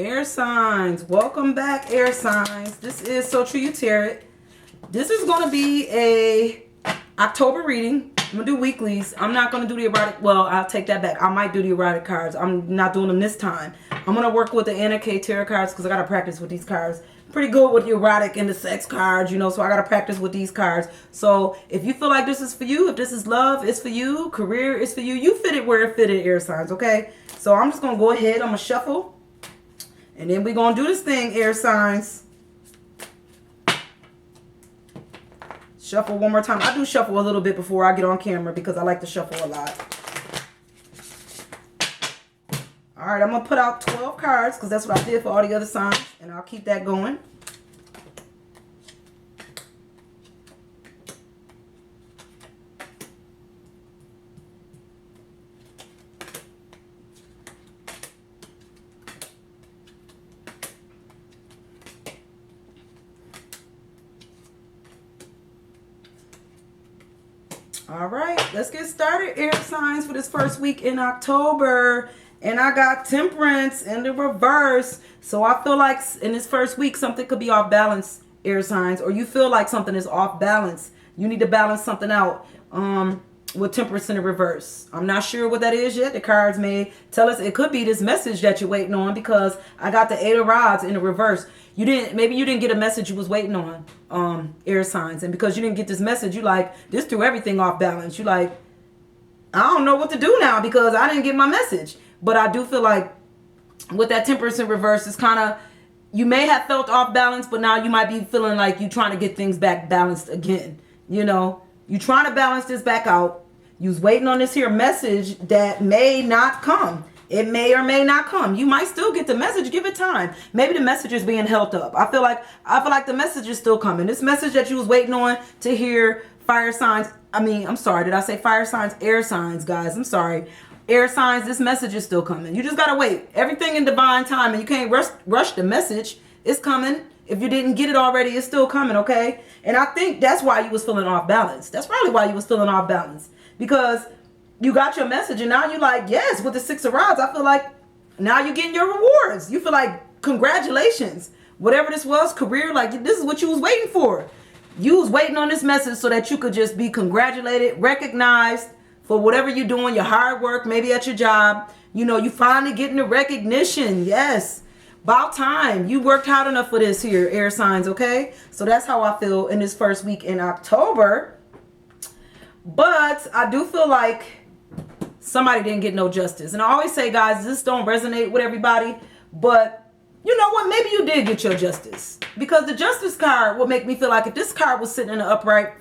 Air signs, welcome back, air signs. This is So True You Tarot. This is going to be a October reading. I'm going to do weeklies. I'm not going to do the erotic. Well, I'll take that back. I might do the erotic cards. I'm not doing them this time. I'm going to work with the Anna K tarot cards because I got to practice with these cards. Pretty good with the erotic and the sex cards, you know, so I got to practice with these cards. So if you feel like this is for you, if this is love, it's for you, career is for you, you fit it where it fitted, air signs, okay? So I'm just going to go ahead. I'm going to shuffle. And then we're going to do this thing, air signs. Shuffle one more time. I do shuffle a little bit before I get on camera because I like to shuffle a lot. All right, I'm going to put out 12 cards because that's what I did for all the other signs. And I'll keep that going. All right, let's get started, air signs, for this first week in October. And I got Temperance in the reverse. So I feel like in this first week, something could be off balance, air signs. Or you feel like something is off balance. You need to balance something out with Temperance in the reverse. I'm not sure what that is yet. The cards may tell us it could be this message that you're waiting on because I got the 8 of Rods in the reverse. Maybe you didn't get a message you was waiting on, air signs. And because you didn't get this message, you like, this threw everything off balance. You like, I don't know what to do now because I didn't get my message. But I do feel like with that Temperance in reverse, it's kind of, you may have felt off balance, but now you might be feeling like you're trying to get things back balanced again. You know, you're trying to balance this back out. You was waiting on this here message that may not come. It may or may not come. You might still get the message. Give it time. Maybe the message is being held up. I feel like the message is still coming. This message that you was waiting on to hear, fire signs. I'm sorry. Did I say fire signs? Air signs, guys. I'm sorry. Air signs, this message is still coming. You just got to wait. Everything in divine time, and you can't rush the message. It's coming. If you didn't get it already, it's still coming, okay? And I think that's why you was feeling off balance. That's probably why you was feeling off balance. Because you got your message, and now you're like, yes, with the 6 of Rods, I feel like now you're getting your rewards. You feel like, congratulations. Whatever this was, career, like this is what you was waiting for. You was waiting on this message so that you could just be congratulated, recognized, for whatever you're doing, your hard work, maybe at your job. You know, you finally getting the recognition. Yes. About time. You worked hard enough for this here, air signs, okay? So that's how I feel in this first week in October. But I do feel like somebody didn't get no justice. And I always say, guys, this don't resonate with everybody. But you know what? Maybe you did get your justice. Because the justice card will make me feel like if this card was sitting in the upright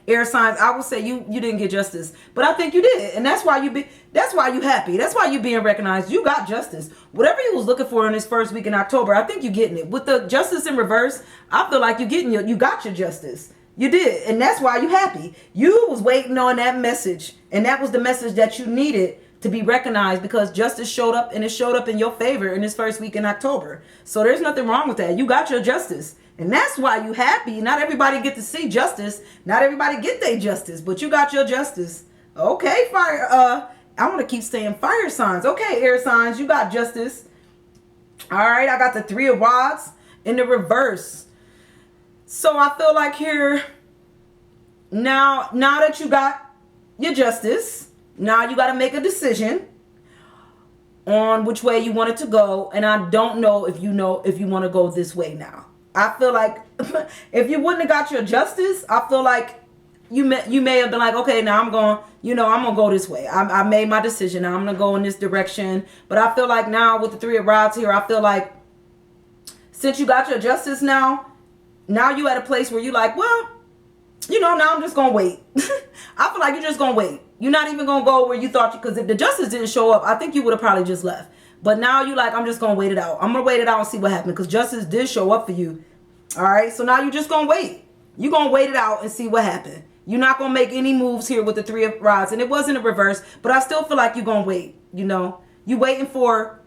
air signs, I would say you didn't get justice, but I think you did, and that's why you happy. That's why you being recognized. You got justice. Whatever you was looking for in this first week in October, I think you getting it. With the justice in reverse, I feel like you got your justice. You did, and that's why you happy. You was waiting on that message, and that was the message that you needed to be recognized because justice showed up, and it showed up in your favor in this first week in October. So there's nothing wrong with that. You got your justice. And that's why you happy. Not everybody get to see justice. Not everybody get their justice, but you got your justice. Okay, fire. I want to keep saying fire signs. Okay, air signs, you got justice. All right, I got the 3 of Rods in the reverse. So I feel like here, now that you got your justice, now you got to make a decision on which way you want it to go. And I don't know if you want to go this way now. I feel like if you wouldn't have got your justice, I feel like you may have been like, okay, now I'm going to go this way. I made my decision. Now I'm going to go in this direction. But I feel like now with the 3 of Rods here, I feel like since you got your justice now you at a place where you like, well, now I'm just going to wait. I feel like you're just going to wait. You're not even going to go where you thought because if the justice didn't show up, I think you would have probably just left. But now you like, I'm just going to wait it out. I'm going to wait it out and see what happens because justice did show up for you. All right. So now you're just going to wait. You're going to wait it out and see what happened. You're not going to make any moves here with the 3 of Rods. And it wasn't a reverse, but I still feel like you're going to wait. You waiting for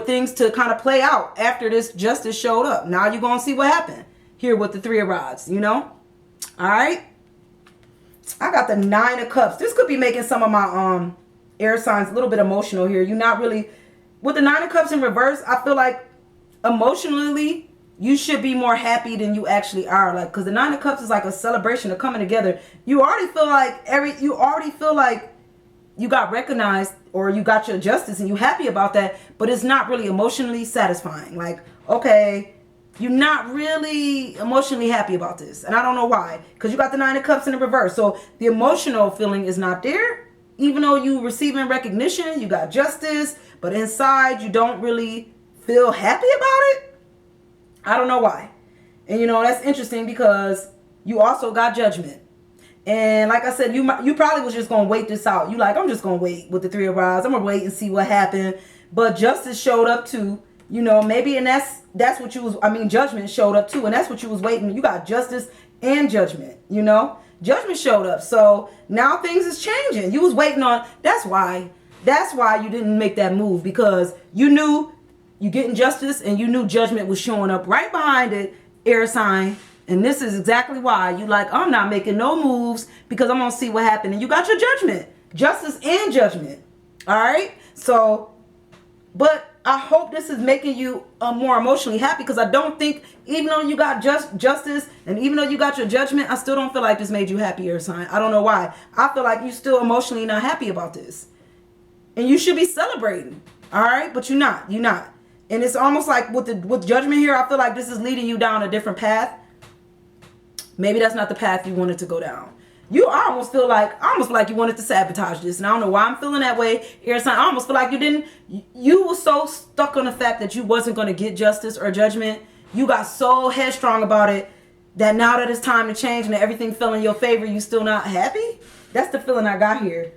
things to kind of play out after this justice showed up. Now you're going to see what happened here with the 3 of Rods, All right. I got the 9 of Cups. This could be making some of my air signs a little bit emotional here. You're not really with the Nine of Cups in reverse, I feel like emotionally you should be more happy than you actually are. Like, because the Nine of Cups is like a celebration of coming together. You already feel like you got recognized or you got your justice and you happy about that, but it's not really emotionally satisfying. Like, okay, you're not really emotionally happy about this. And I don't know why. Because you got the Nine of Cups in the reverse. So the emotional feeling is not there. Even though you receiving recognition, you got justice, but inside you don't really feel happy about it. I don't know why. And that's interesting because you also got Judgment. And like I said, you probably was just going to wait this out. You like, I'm just going to wait with the Three of Rods. I'm going to wait and see what happened. But Justice showed up too. Maybe, and that's what you was, Judgment showed up too. And that's what you was waiting. You got Justice and Judgment, Judgment showed up. So now things is changing. You was waiting on, that's why you didn't make that move. Because you knew you getting Justice and you knew Judgment was showing up right behind it, air sign. And this is exactly why you like, I'm not making no moves because I'm going to see what happened. And you got your Judgment. Justice and Judgment. All right? So, but I hope this is making you more emotionally happy because I don't think, even though you got Justice and even though you got your Judgment, I still don't feel like this made you happy, air sign. I don't know why. I feel like you're still emotionally not happy about this. And you should be celebrating. All right? But you're not. You're not. And it's almost like with Judgment here, I feel like this is leading you down a different path. Maybe that's not the path you wanted to go down. I almost feel like you wanted to sabotage this. And I don't know why I'm feeling that way. Air sign, I almost feel like you were so stuck on the fact that you wasn't going to get Justice or Judgment. You got so headstrong about it that now that it's time to change and that everything fell in your favor, you still not happy? That's the feeling I got here.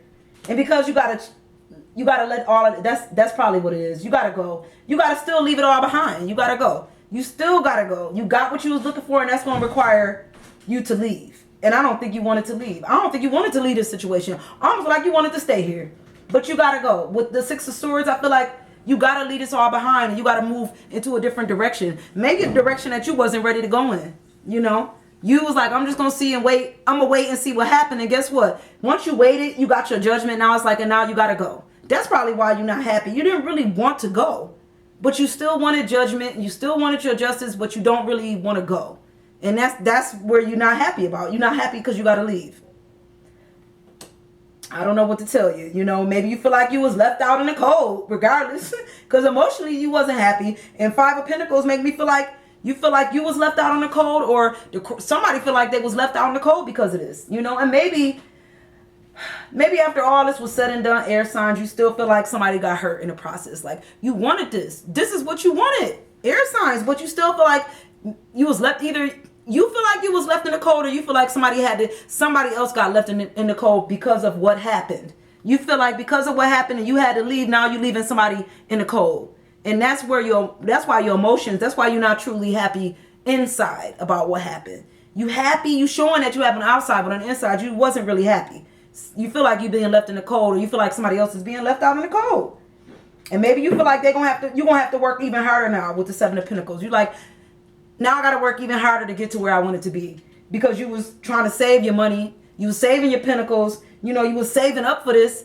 And because you gotta let all of it, that's probably what it is. You gotta go. You gotta still leave it all behind. You gotta go. You still gotta go. You got what you was looking for and that's going to require you to leave. And I don't think you wanted to leave. I don't think you wanted to leave this situation. I almost feel like you wanted to stay here. But you gotta go. With the Six of Swords, I feel like you gotta leave this all behind and you gotta move into a different direction. Maybe a direction that you wasn't ready to go in. You was like, I'm just gonna see and wait. I'm gonna wait and see what happened. And guess what? Once you waited, you got your Judgment. Now it's like, and now you gotta go. That's probably why you're not happy. You didn't really want to go. But you still wanted Judgment. You still wanted your justice, but you don't really want to go. And that's where you're not happy about. You're not happy because you got to leave. I don't know what to tell you. Maybe you feel like you was left out in the cold, regardless. Because emotionally you wasn't happy. And Five of Pentacles make me feel like you was left out in the cold, or somebody feel like they was left out in the cold because of this. And maybe after all this was said and done, air signs, you still feel like somebody got hurt in the process. Like, you wanted this. This is what you wanted. Air signs, but you still feel like you was left either. You feel like you was left in the cold, or you feel like somebody else got left in the cold because of what happened. You feel like because of what happened and you had to leave, now you're leaving somebody in the cold. And that's why your emotions, that's why you're not truly happy inside about what happened. You happy, you showing that you have an outside, but on the inside you wasn't really happy. You feel like you're being left in the cold, or you feel like somebody else is being left out in the cold. And maybe you feel like you're gonna have to work even harder now with the Seven of Pentacles. You like, now I got to work even harder to get to where I wanted to be. Because you was trying to save your money. You was saving your pentacles. You was saving up for this.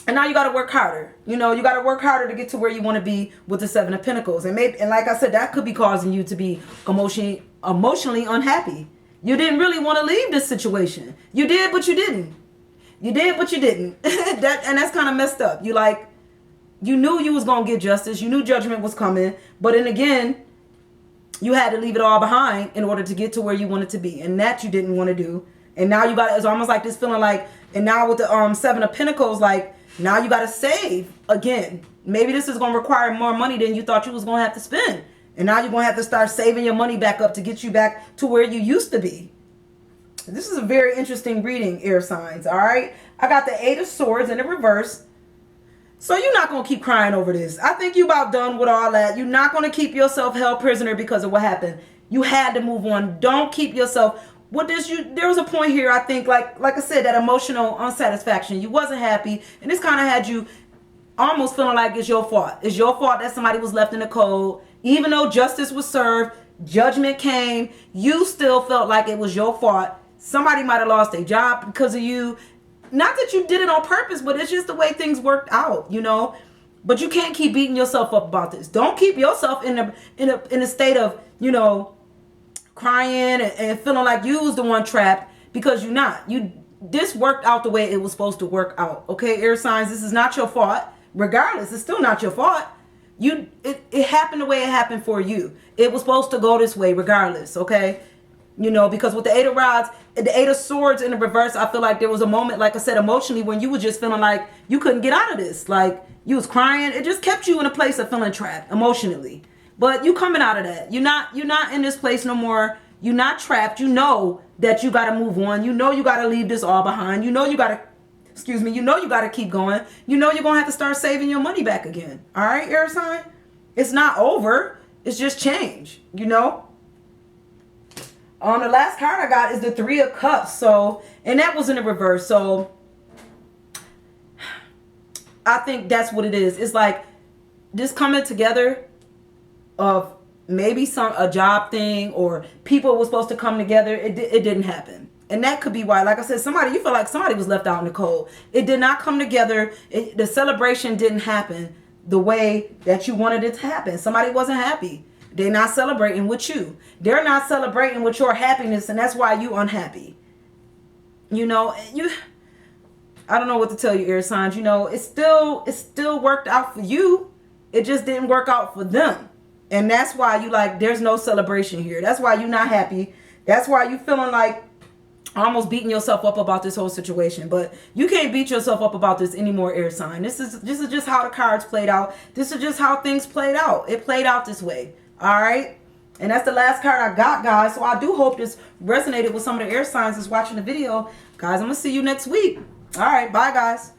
And now you got to work harder. You got to work harder to get to where you want to be with the Seven of Pentacles. And like I said, that could be causing you to be emotionally unhappy. You didn't really want to leave this situation. You did, but you didn't. You did, but you didn't. And that's kind of messed up. You knew you was going to get justice. You knew Judgment was coming. But then again, you had to leave it all behind in order to get to where you wanted to be. And that you didn't want to do. And now it's almost like this feeling like, and now with the Seven of Pentacles, like, now you got to save again. Maybe this is going to require more money than you thought you was going to have to spend. And now you're going to have to start saving your money back up to get you back to where you used to be. This is a very interesting reading, air signs, all right? I got the Eight of Swords in the reverse. So you're not going to keep crying over this. I think you about done with all that. You're not going to keep yourself held prisoner because of what happened. You had to move on. Don't keep yourself. There was a point here, I think, like I said, that emotional unsatisfaction. You wasn't happy. And this kind of had you almost feeling like it's your fault. It's your fault that somebody was left in the cold. Even though justice was served, Judgment came, you still felt like it was your fault. Somebody might have lost their job because of you. Not that you did it on purpose, but it's just the way things worked out, But you can't keep beating yourself up about this. Don't keep yourself in a state of, you know, crying and feeling like you was the one trapped, because you're not. This worked out the way it was supposed to work out. Okay, air signs, this is not your fault. Regardless, it's still not your fault. It happened the way it happened for you. It was supposed to go this way regardless, okay? You know, because with the Eight of Rods, the Eight of Swords in the reverse, I feel like there was a moment, like I said, emotionally, when you were just feeling like you couldn't get out of this. Like, you was crying. It just kept you in a place of feeling trapped emotionally. But you coming out of that. You're not in this place no more. You're not trapped. You know that you got to move on. You know you got to leave this all behind. You know you got to, you know you got to keep going. You know you're going to have to start saving your money back again. All right, air sign? It's not over. It's just change, you know? The last card I got is the Three of Cups. So, and that was in the reverse. So, I think that's what it is. It's like this coming together of maybe a job thing, or people were supposed to come together. It didn't happen. And that could be why, like I said, you feel like somebody was left out in the cold. It did not come together. The celebration didn't happen the way that you wanted it to happen. Somebody wasn't happy. They're not celebrating with you. They're not celebrating with your happiness, and that's why you unhappy. You know, I don't know what to tell you, air signs. You know, it still worked out for you. It just didn't work out for them. And that's why you like, there's no celebration here. That's why you're not happy. That's why you feeling like almost beating yourself up about this whole situation. But you can't beat yourself up about this anymore, air sign. This is just how the cards played out. This is just how things played out. It played out this way. All right. And that's the last card I got, guys. So I do hope this resonated with some of the air signs that's watching the video. Guys, I'm going to see you next week. All right. Bye, guys.